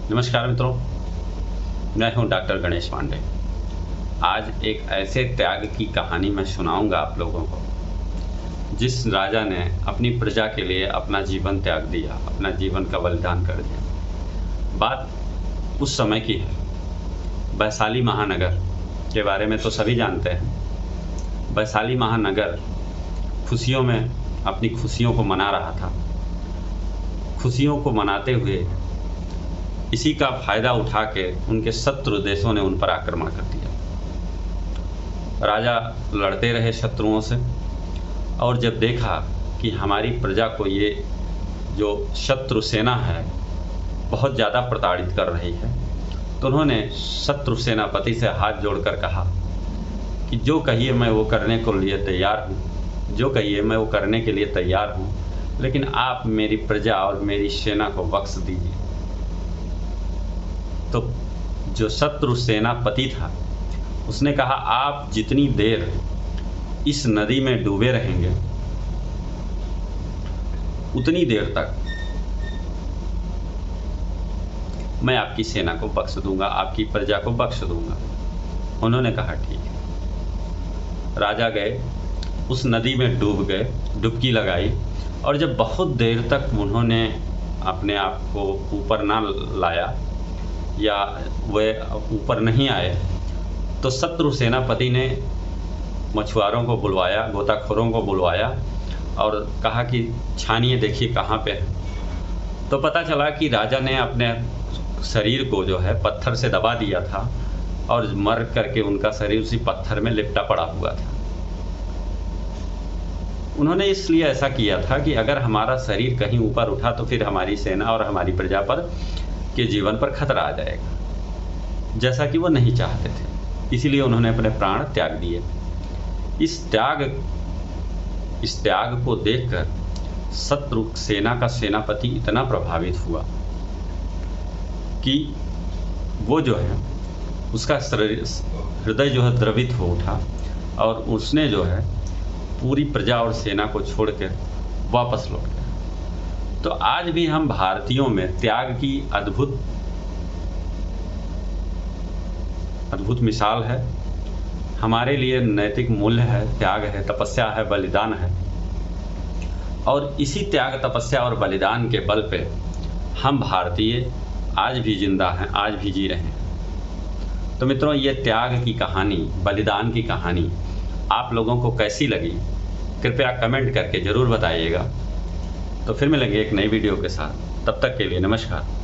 नमस्कार मित्रों, मैं हूं डॉक्टर गणेश पांडे। आज एक ऐसे त्याग की कहानी मैं सुनाऊंगा आप लोगों को, जिस राजा ने अपनी प्रजा के लिए अपना जीवन त्याग दिया, अपना जीवन का बलिदान कर दिया। बात उस समय की है, वैशाली महानगर के बारे में तो सभी जानते हैं। वैशाली महानगर खुशियों में अपनी खुशियों को मना रहा था। खुशियों को मनाते हुए इसी का फायदा उठा के उनके शत्रु देशों ने उन पर आक्रमण कर दिया। राजा लड़ते रहे शत्रुओं से, और जब देखा कि हमारी प्रजा को ये जो शत्रु सेना है बहुत ज़्यादा प्रताड़ित कर रही है, तो उन्होंने शत्रु सेनापति से हाथ जोड़कर कहा कि जो कहिए मैं वो करने को लिए तैयार हूँ, जो कहिए मैं वो करने के लिए तैयार हूँ, लेकिन आप मेरी प्रजा और मेरी सेना को बख्श दीजिए। तो जो शत्रु सेनापति था उसने कहा, आप जितनी देर इस नदी में डूबे रहेंगे उतनी देर तक मैं आपकी सेना को बख्श दूंगा, आपकी प्रजा को बख्श दूंगा। उन्होंने कहा ठीक है। राजा गए, उस नदी में डूब गए, डुबकी लगाई, और जब बहुत देर तक उन्होंने अपने आप को ऊपर ना लाया या वे ऊपर नहीं आए, तो शत्रु सेनापति ने मछुआरों को बुलवाया, गोताखोरों को बुलवाया और कहा कि छानिए, देखिए कहाँ पे है। तो पता चला कि राजा ने अपने शरीर को जो है पत्थर से दबा दिया था और मर करके उनका शरीर उसी पत्थर में लिपटा पड़ा हुआ था। उन्होंने इसलिए ऐसा किया था कि अगर हमारा शरीर कहीं ऊपर उठा तो फिर हमारी सेना और हमारी प्रजा पर के जीवन पर खतरा आ जाएगा, जैसा कि वो नहीं चाहते थे। इसीलिए उन्होंने अपने प्राण त्याग दिए। इस त्याग को देखकर शत्रु सेना का सेनापति इतना प्रभावित हुआ कि वो जो है उसका हृदय जो है द्रवित हो उठा, और उसने जो है पूरी प्रजा और सेना को छोड़कर वापस लौट गया। तो आज भी हम भारतीयों में त्याग की अद्भुत मिसाल है। हमारे लिए नैतिक मूल्य है, त्याग है, तपस्या है, बलिदान है, और इसी त्याग, तपस्या और बलिदान के बल पे हम भारतीय आज भी जिंदा हैं, आज भी जी रहे हैं। तो मित्रों, ये त्याग की कहानी, बलिदान की कहानी आप लोगों को कैसी लगी, कृपया कमेंट करके ज़रूर बताइएगा। तो फिर मिलेंगे एक नई वीडियो के साथ। तब तक के लिए नमस्कार।